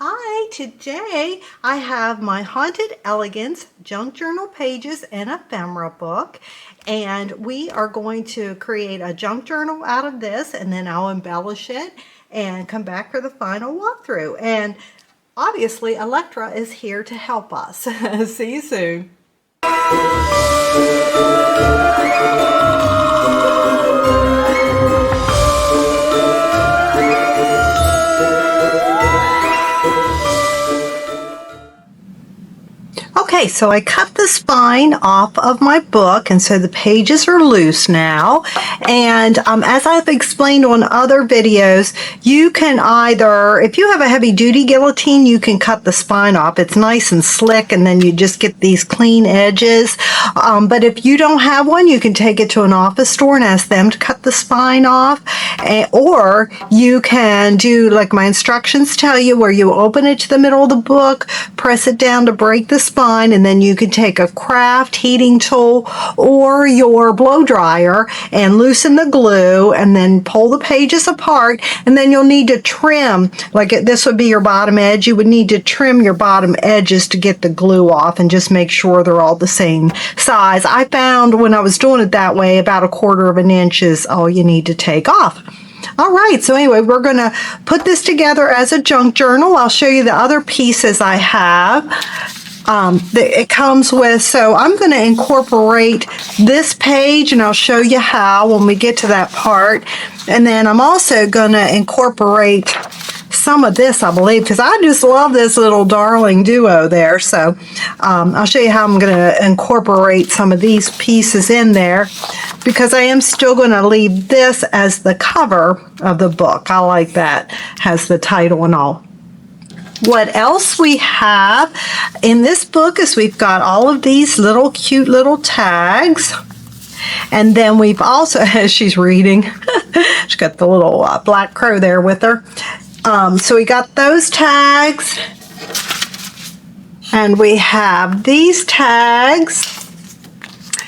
Hi, today I have my Haunted Elegance Junk Journal pages and ephemera book, and we are going to create a junk journal out of this, and then I'll embellish it and come back for the final walkthrough. And obviously Electra is here to help us. See you soon. Okay, so I cut the spine off of my book, and so the pages are loose now. And as I've explained on other videos, you can either, if you have a heavy-duty guillotine, you can cut the spine off. It's nice and slick, and then you just get these clean edges. But if you don't have one, you can take it to an office store and ask them to cut the spine off. Or you can do like my instructions tell you, where you open it to the middle of the book, press it down to break the spine, and then you can take a craft heating tool or your blow dryer and loosen the glue and then pull the pages apart, and then you'll need to trim, like this would be your bottom edge, you would need to trim your bottom edges to get the glue off and just make sure they're all the same size. I found when I was doing it that way, about 1/4 of an inch is all you need to take off. All right, so anyway, we're going to put this together as a junk journal. I'll show you the other pieces I have. It comes with, so I'm going to incorporate this page, and I'll show you how when we get to that part. And then I'm also going to incorporate some of this, I believe, because I just love this little darling duo there. So I'll show you how I'm going to incorporate some of these pieces in there, because I am still going to leave this as the cover of the book. I like that, has the title and all. What else we have in this book is we've got all of these little cute little tags. And then we've also, as she's reading, she's got the little black crow there with her. So we got those tags. And we have these tags.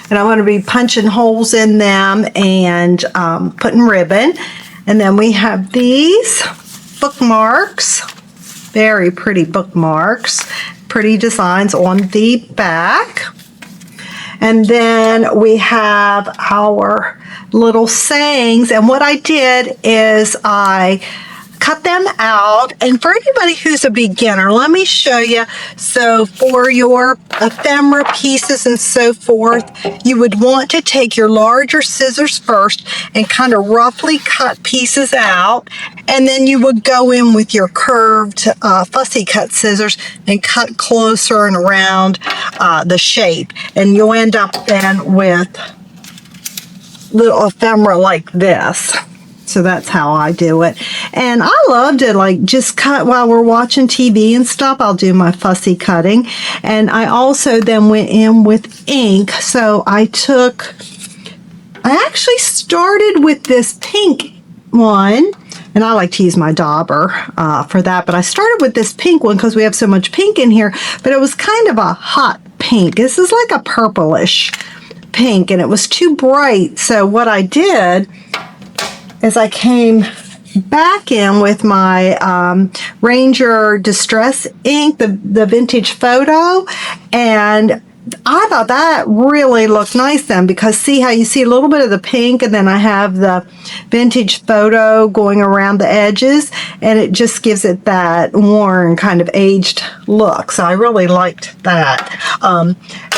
And I'm going to be punching holes in them and putting ribbon. And then we have these bookmarks. Very pretty bookmarks, pretty designs on the back. And then we have our little sayings, and what I did is I cut them out. And for anybody who's a beginner, let me show you. So for your ephemera pieces and so forth, you would want to take your larger scissors first and kind of roughly cut pieces out, and then you would go in with your curved fussy cut scissors and cut closer and around the shape, and you'll end up then with little ephemera like this. So that's how I do it. And I love to like just cut while we're watching TV and stuff. I'll do my fussy cutting. And I also then went in with ink. So I actually started with this pink one. And I like to use my dauber for that. But I started with this pink one because we have so much pink in here. But it was kind of a hot pink. This is like a purplish pink. And it was too bright. So what I did is I came back in with my Ranger Distress ink, the vintage photo, and I thought that really looked nice then, because see how you see a little bit of the pink, and then I have the vintage photo going around the edges, and it just gives it that worn kind of aged look. So I really liked that.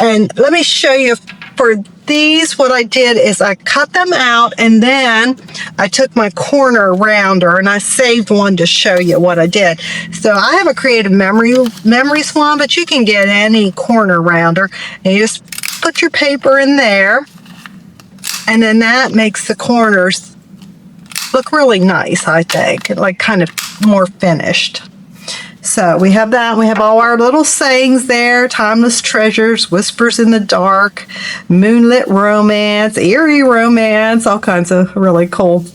And let me show you for these, what I did is I cut them out, and then I took my corner rounder and I saved one to show you what I did. So I have a Creative Memories one, but you can get any corner rounder, and you just put your paper in there, and then that makes the corners look really nice, I think, like kind of more finished. So we have that. We have all our little sayings there. Timeless treasures, whispers in the dark, moonlit romance, eerie romance, all kinds of really cool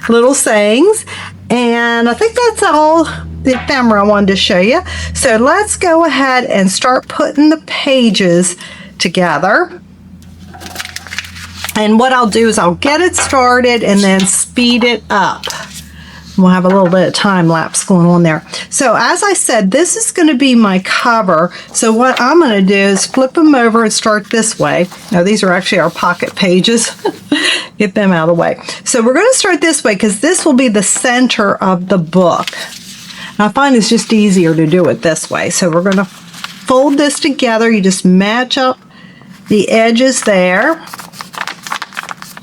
little sayings. And I think that's all the ephemera I wanted to show you. So let's go ahead and start putting the pages together. And what I'll do is I'll get it started and then speed it up. We'll have a little bit of time lapse going on there. So as I said, this is going to be my cover. So what I'm going to do is flip them over and start this way. Now these are actually our pocket pages. Get them out of the way. So we're going to start this way because this will be the center of the book. And I find it's just easier to do it this way. So we're going to fold this together. You just match up the edges there.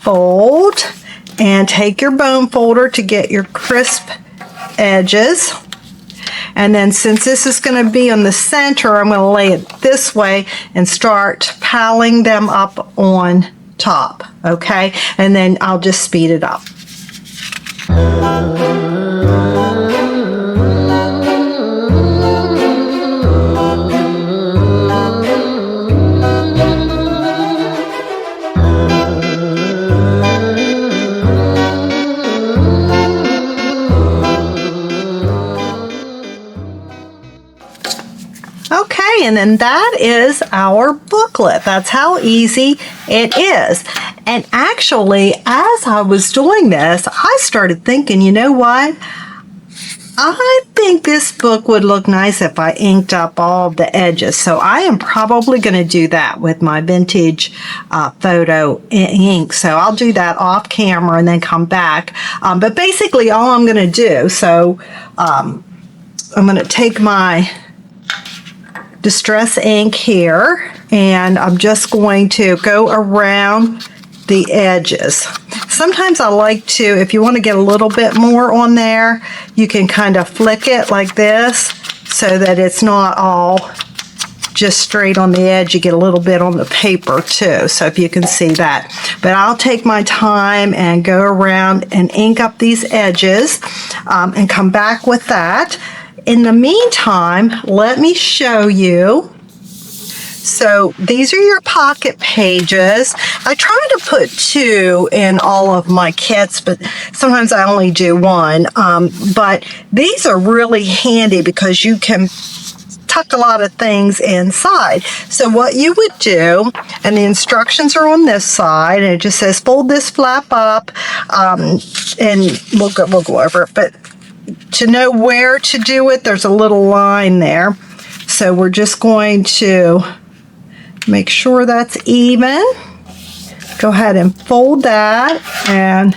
Fold. And take your bone folder to get your crisp edges. And then since this is going to be on the center, I'm going to lay it this way and start piling them up on top. Okay? And then I'll just speed it up. Okay, and then that is our booklet. That's how easy it is. And actually, as I was doing this, I started thinking, you know what? I think this book would look nice if I inked up all the edges. So I am probably going to do that with my vintage photo ink. So I'll do that off camera and then come back. But basically all I'm going to do, so I'm going to take my distress ink here and I'm just going to go around the edges. Sometimes I like to, if you want to get a little bit more on there, you can kind of flick it like this so that it's not all just straight on the edge. You get a little bit on the paper too, so if you can see that. But I'll take my time and go around and ink up these edges and come back with that. In the meantime, let me show you. So these are your pocket pages. I try to put 2 in all of my kits, but sometimes I only do 1. But these are really handy because you can tuck a lot of things inside. So what you would do, and the instructions are on this side, and it just says fold this flap up, and we'll go over it. But to know where to do it, there's a little line there. So we're just going to make sure that's even. Go ahead and fold that and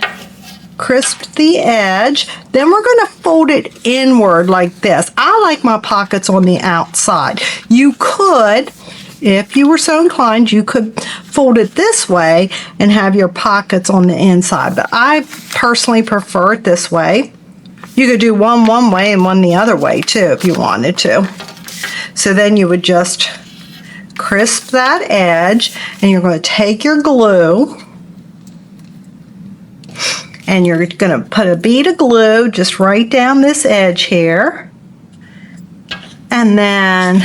crisp the edge. Then we're going to fold it inward like this. I like my pockets on the outside. You could, if you were so inclined, you could fold it this way and have your pockets on the inside. But I personally prefer it this way. You could do one way and one the other way too if you wanted to. So then you would just crisp that edge and you're going to take your glue and you're going to put a bead of glue just right down this edge here and then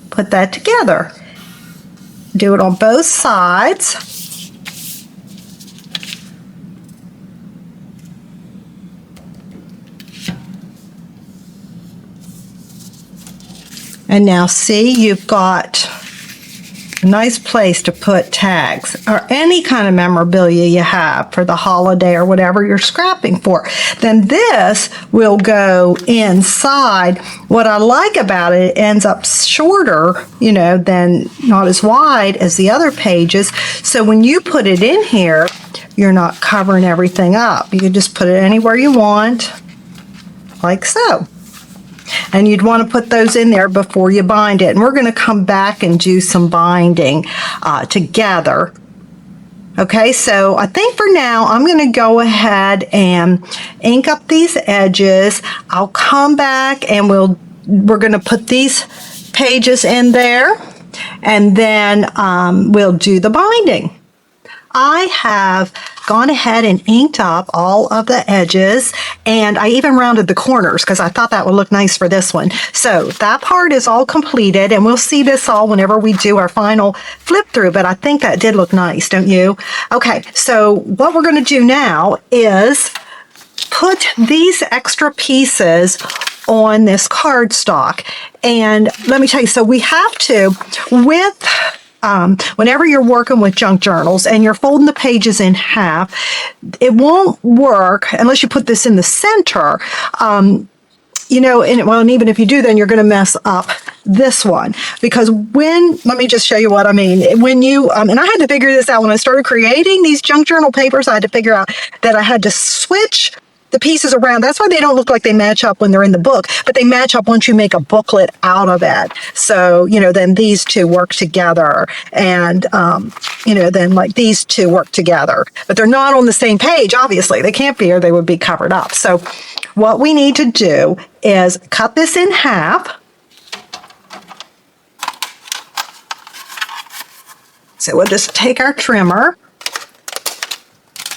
put that together. Do it on both sides. And now see, you've got a nice place to put tags or any kind of memorabilia you have for the holiday or whatever you're scrapping for. Then this will go inside. What I like about it, it ends up shorter, you know, than not as wide as the other pages. So when you put it in here, you're not covering everything up. You can just put it anywhere you want, like so. And you'd want to put those in there before you bind it. And we're going to come back and do some binding together. Okay, so I think for now I'm going to go ahead and ink up these edges. I'll come back and we're going to put these pages in there and then we'll do the binding. I have gone ahead and inked up all of the edges and I even rounded the corners because I thought that would look nice for this one. So that part is all completed and we'll see this all whenever we do our final flip through, but I think that did look nice, don't you? Okay, so what we're going to do now is put these extra pieces on this cardstock. And let me tell you, so we have to, with whenever you're working with junk journals and you're folding the pages in half, it won't work unless you put this in the center. You know, and even if you do, then you're going to mess up this one, because let me just show you what I mean. When you, and I had to figure this out when I started creating these junk journal papers, I had to figure out that I had to switch the pieces around. That's why they don't look like they match up when they're in the book, but they match up once you make a booklet out of it. So, you know, then these two work together, and, you know, then like these two work together, but they're not on the same page. Obviously they can't be, or they would be covered up. So what we need to do is cut this in half. So we'll just take our trimmer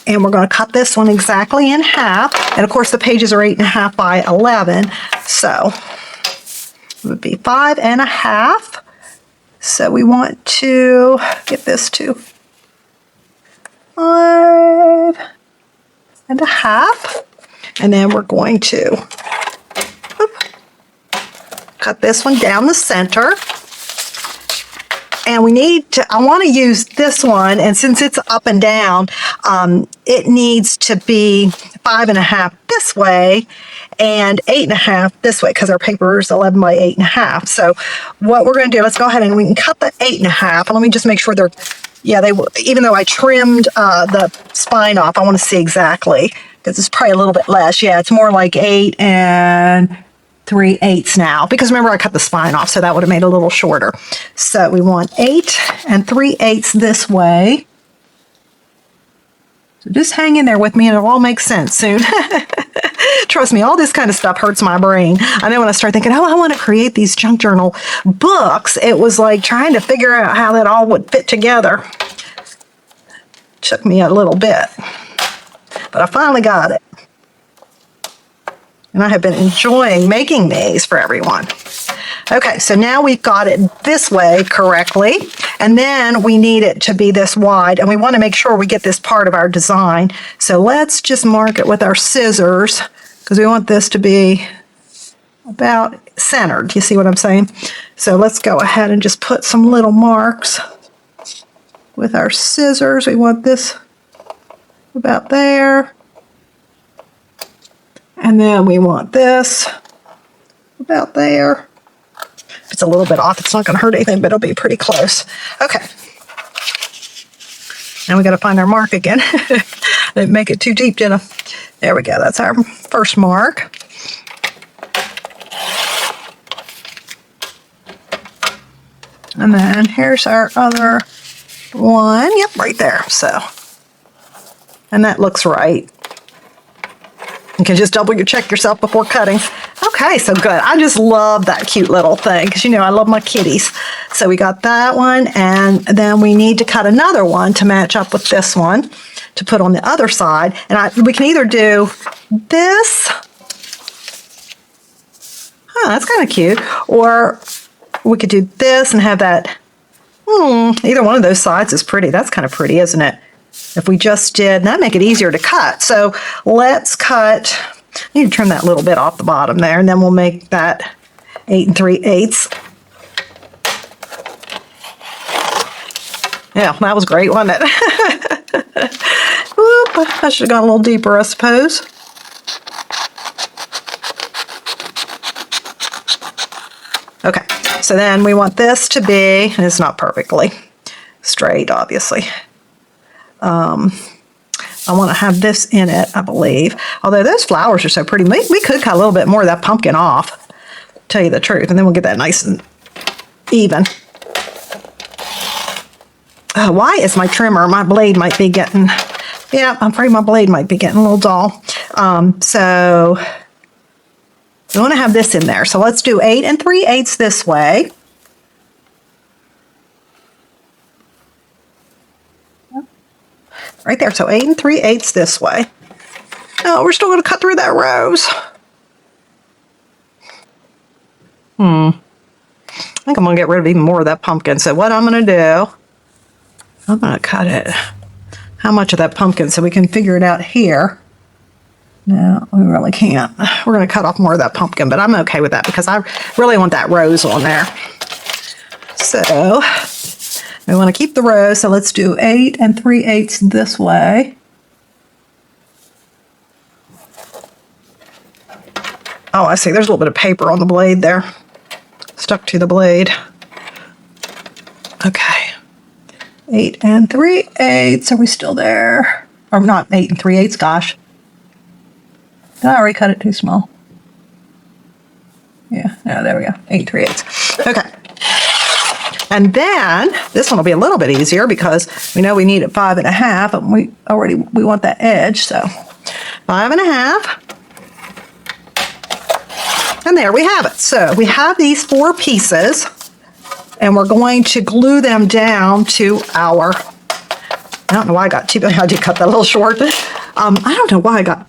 and we're going to cut this one exactly in half. And of course the pages are 8.5 by 11. So it would be 5.5. So we want to get this to 5.5. And then we're going to cut this one down the center. And we need to, I want to use this one, and since it's up and down, it needs to be 5.5 this way and 8.5 this way, because our paper is 11 by 8.5. So what we're going to do, let's go ahead and we can cut the 8.5. And let me just make sure they're, yeah, they will, even though I trimmed the spine off, I want to see exactly, because it's probably a little bit less. Yeah, it's more like 8 3/8 now, because remember I cut the spine off, so that would have made it a little shorter. So we want 8 3/8 this way. So just hang in there with me and it'll all make sense soon. Trust me, all this kind of stuff hurts my brain. I know when I start thinking, oh, I want to create these junk journal books, it was like trying to figure out how that all would fit together. Took me a little bit, but I finally got it. And I have been enjoying making these for everyone. Okay, so now we've got it this way correctly, and then we need it to be this wide, and we want to make sure we get this part of our design. So let's just mark it with our scissors, because we want this to be about centered. You see what I'm saying? So let's go ahead and just put some little marks with our scissors. We want this about there. And then we want this about there. If it's a little bit off, it's not going to hurt anything, but it'll be pretty close. Okay. Now we got to find our mark again. Didn't make it too deep, did I? There we go. That's our first mark. And then here's our other one. Yep, right there. So, and that looks right. You can just double check yourself before cutting. Okay, so good. I just love that cute little thing, because you know I love my kitties. So we got that one, and then we need to cut another one to match up with this one to put on the other side. And we can either do this. That's kind of cute. Or we could do this and have that. Either one of those sides is pretty. That's kind of pretty, isn't it? If we just did, that'd make it easier to cut. So let's cut, I need to trim that little bit off the bottom there, and then we'll make that 8 3/8. Yeah, that was great, wasn't it? Oop, I should have gone a little deeper, I suppose. Okay, so then we want this to be, and it's not perfectly straight, obviously. I want to have this in it, I believe. Although those flowers are so pretty. We could cut a little bit more of that pumpkin off, to tell you the truth, and then we'll get that nice and even. Why is my trimmer, my blade might be getting, yeah, I'm afraid my blade might be getting a little dull. So we want to have this in there. So let's do 8 3/8 this way. Right there, so 8 3/8 this way. Oh, we're still going to cut through that rose. I think I'm going to get rid of even more of that pumpkin. So what I'm going to do, I'm going to cut it. How much of that pumpkin, so we can figure it out here. No, we really can't. We're going to cut off more of that pumpkin, but I'm okay with that because I really want that rose on there. So We want to keep the row, so let's do 8 3/8 this way. Oh, I see. There's a little bit of paper on the blade there. Stuck to the blade. Okay. 8 3/8. Are we still there? Or not 8 3/8, gosh. Did I already cut it too small? Yeah, no, there we go. 8 3/8. Okay. And then this one will be a little bit easier because we know we need it 5 1/2, and we want that edge, so 5 1/2. And there we have it. So we have these 4 pieces, and we're going to glue them down to our, I don't know why I got 2, I did cut that a little short. I don't know why I got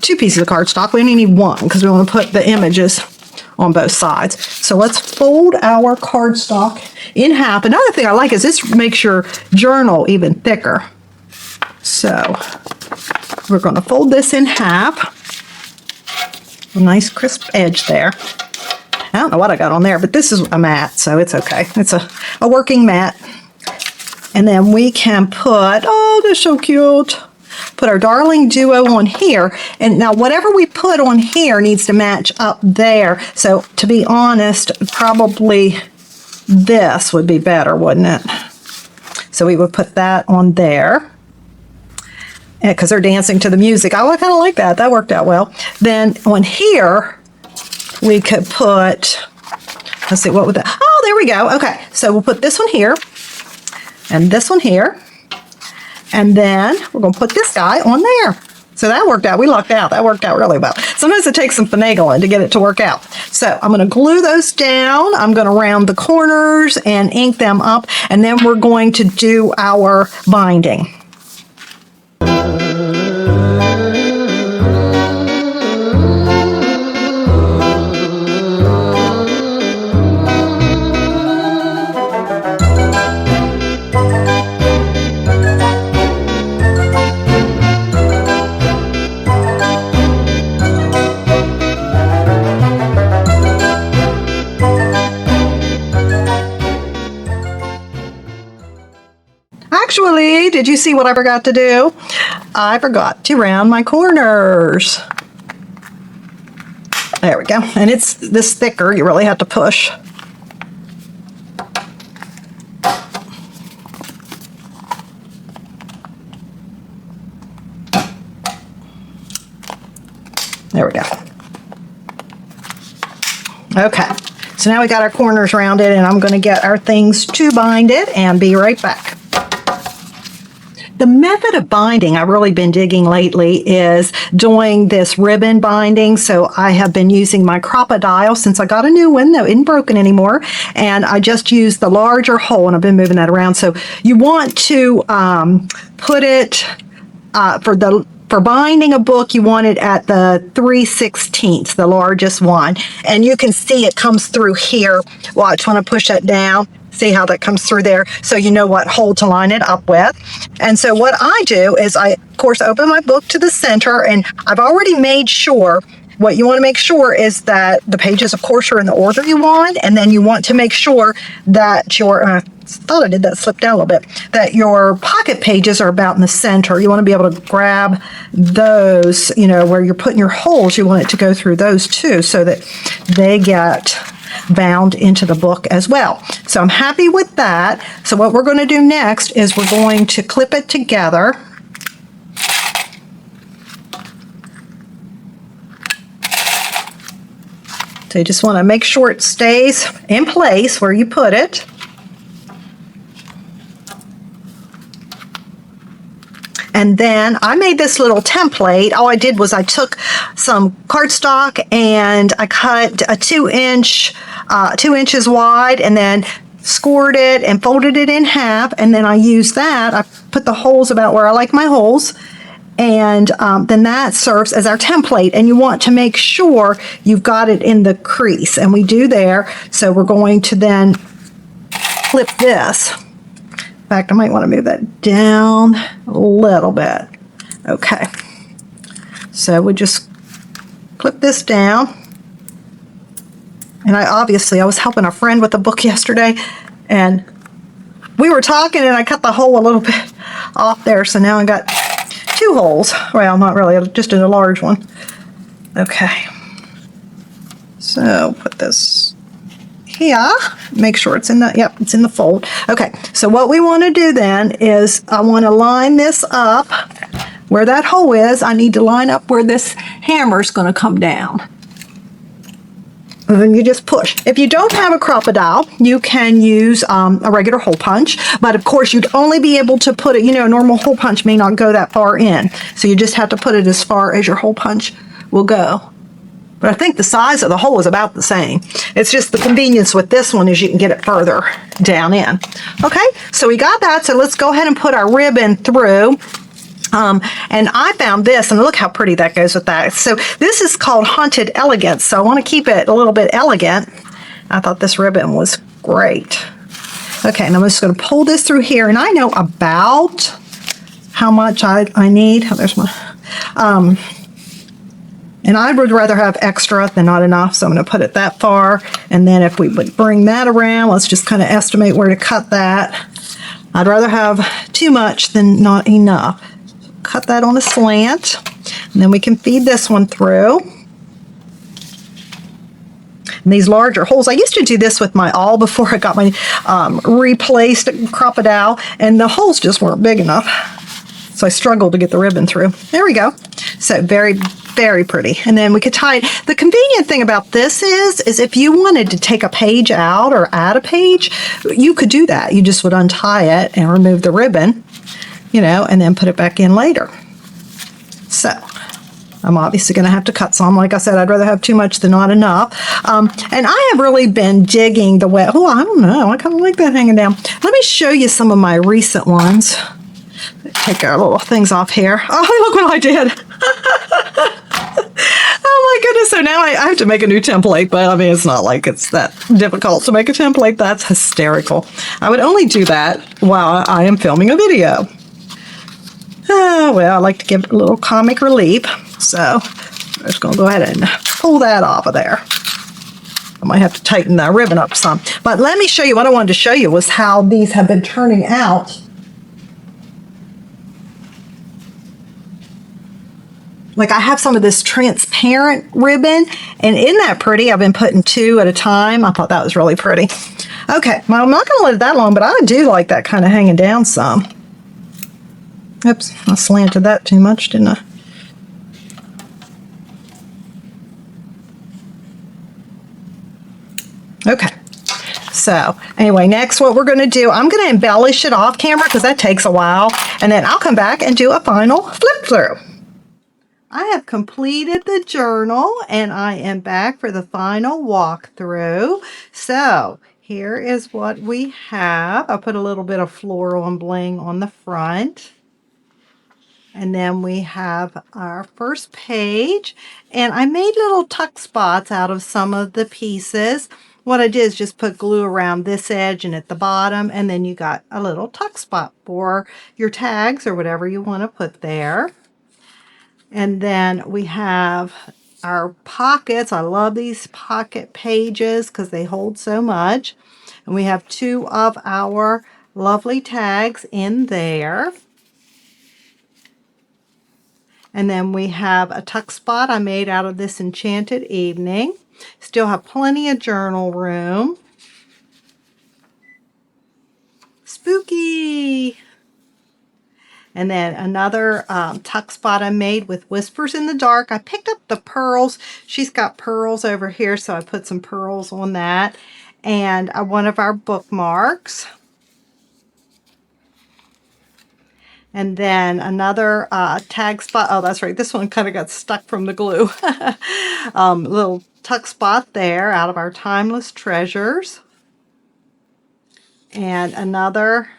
2 pieces of cardstock. We only need 1 because we want to put the images on both sides. So let's fold our cardstock in half. Another thing I like is this makes your journal even thicker. So we're going to fold this in half. A nice crisp edge there. I don't know what I got on there, but this is a mat, so it's okay. It's a working mat. And then we can put, oh, they're so cute. Put our Darling Duo on here. And now whatever we put on here needs to match up there. So to be honest, probably this would be better, wouldn't it? So we would put that on there. Because they're dancing to the music. Oh, I kind of like that. That worked out well. Then on here, we could put, let's see, what would that, oh, there we go. Okay, so we'll put this one here, and this one here, and then we're going to put this guy on there. So that worked out. We lucked out. That worked out really well. Sometimes it takes some finagling to get it to work out. So I'm going to glue those down. I'm going to round the corners and ink them up, and then we're going to do our binding. Actually, did you see what I forgot to do? I forgot to round my corners. There we go. And it's this thicker. You really have to push. There we go. Okay. So now we got our corners rounded, and I'm going to get our things to bind it and be right back. The method of binding I've really been digging lately is doing this ribbon binding. So I have been using my Crocodile since I got a new one that isn't broken anymore. And I just used the larger hole, and I've been moving that around. So you want to put it for binding a book, you want it at the 3/16, the largest one. And you can see it comes through here. Watch, when I push that down. See how that comes through there, so you know what hole to line it up with. And so what I do is I, of course, open my book to the center, and I've already made sure, what you want to make sure is that the pages, of course, are in the order you want, and then you want to make sure that your, I thought I did that slip down a little bit, that your pocket pages are about in the center. You want to be able to grab those, you know, where you're putting your holes, you want it to go through those too, so that they get bound into the book as well. So I'm happy with that. So what we're going to do next is we're going to clip it together. So you just want to make sure it stays in place where you put it. And then I made this little template. All I did was I took some cardstock and I cut a 2 inches wide, and then scored it and folded it in half. And then I used that. I put the holes about where I like my holes. And then that serves as our template. And you want to make sure you've got it in the crease. And we do there. So we're going to then clip this. In fact, I might want to move that down a little bit. Okay. So we just clip this down. And I was helping a friend with a book yesterday, and we were talking and I cut the hole a little bit off there, so now I got 2 holes. Well, not really, just in a large one. Okay. So put this here. Make sure it's in the, yep, it's in the fold. Okay, so what we want to do then is I want to line this up where that hole is. I need to line up where this hammer is going to come down. And then you just push. If you don't have a crocodile, you can use a regular hole punch, but of course you'd only be able to put it, you know, a normal hole punch may not go that far in. So you just have to put it as far as your hole punch will go. But I think the size of the hole is about the same. It's just the convenience with this one is you can get it further down in. Okay, so we got that. So let's go ahead and put our ribbon through. And I found this, and look how pretty that goes with that. So this is called Haunted Elegance. So I want to keep it a little bit elegant. I thought this ribbon was great. Okay, and I'm just going to pull this through here, and I know about how much I need. Oh, there's my... And I would rather have extra than not enough, so I'm going to put it that far. And then if we would bring that around, let's just kind of estimate where to cut that. I'd rather have too much than not enough. Cut that on a slant, and then we can feed this one through. And these larger holes, I used to do this with my awl before I got my replaced crocodile, and the holes just weren't big enough. So I struggled to get the ribbon through. There we go. So very, very pretty. And then we could tie it. The convenient thing about this is if you wanted to take a page out or add a page, you could do that. You just would untie it and remove the ribbon, you know, and then put it back in later. So I'm obviously going to have to cut some. Like I said, I'd rather have too much than not enough. And I have really been digging the web. Oh, I don't know. I kind of like that hanging down. Let me show you some of my recent ones. Take our little things off here. Oh, look what I did. Oh my goodness. So now I have to make a new template, but I mean, it's not like it's that difficult to make a template. That's hysterical. I would only do that while I am filming a video. Well, I like to give it a little comic relief. So I'm just going to go ahead and pull that off of there. I might have to tighten that ribbon up some. But let me show you what I wanted to show you was how these have been turning out. Like I have some of this transparent ribbon, and isn't that pretty? I've been putting 2 at a time. I thought that was really pretty. Okay, well, I'm not going to let it that long, but I do like that kind of hanging down some. Oops, I slanted that too much, didn't I? Okay, so anyway, next what we're going to do, I'm going to embellish it off camera because that takes a while, and then I'll come back and do a final flip through. I have completed the journal and I am back for the final walkthrough. So here is what we have. I put a little bit of floral and bling on the front. And then we have our first page. And I made little tuck spots out of some of the pieces. What I did is just put glue around this edge and at the bottom. And then you got a little tuck spot for your tags or whatever you want to put there. And then we have our pockets. I love these pocket pages because they hold so much. And we have 2 of our lovely tags in there. And then we have a tuck spot I made out of this Enchanted Evening. Still have plenty of journal room. Spooky! And then another tuck spot I made with Whispers in the Dark. I picked up the pearls. She's got pearls over here, so I put some pearls on that. And one of our bookmarks. And then another tag spot. Oh, that's right. This one kind of got stuck from the glue. Little tuck spot there out of our Timeless Treasures. And another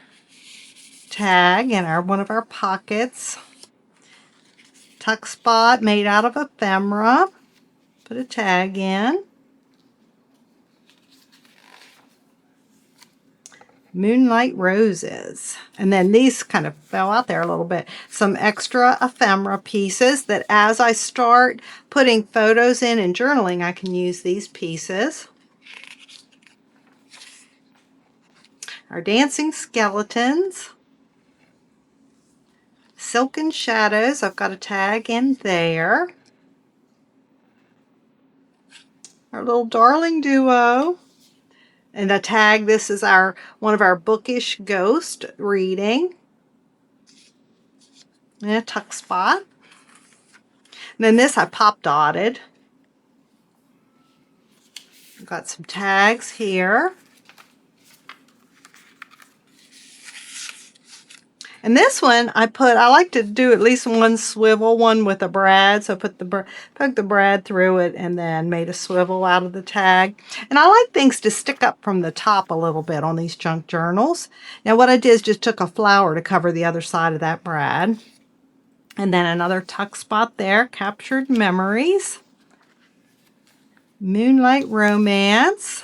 tag in one of our pockets. Tuck spot made out of ephemera. Put a tag in. Moonlight Roses. And then these kind of fell out there a little bit. Some extra ephemera pieces that as I start putting photos in and journaling, I can use these pieces. Our dancing skeletons. Silken shadows. I've got a tag in there. Our little darling duo. And a tag, this is one of our bookish ghost reading. And a tuck spot. And then this I pop dotted. I've got some tags here. And this one I like to do at least one swivel, one with a brad. So I put poked the brad through it and then made a swivel out of the tag. And I like things to stick up from the top a little bit on these junk journals. Now what I did is just took a flower to cover the other side of that brad. And then another tuck spot there, captured memories. Moonlight romance.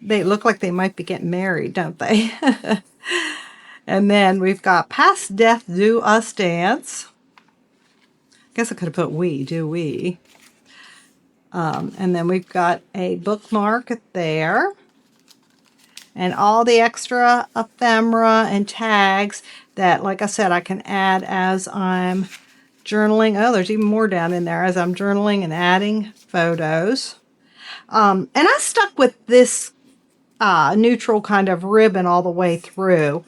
They look like they might be getting married, don't they? And then we've got past death do us dance. Guess I could have put we, do we. And then we've got a bookmark there. And all the extra ephemera and tags that, like I said, I can add as I'm journaling. Oh, there's even more down in there as I'm journaling and adding photos. And I stuck with this neutral kind of ribbon all the way through.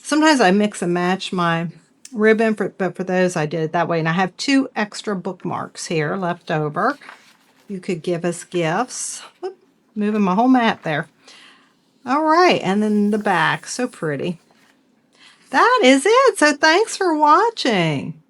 Sometimes I mix and match my ribbon, but for those I did it that way. And I have 2 extra bookmarks here left over. You could give us gifts. Whoop, moving my whole mat there. All right, and then the back, so pretty. That is it. So thanks for watching.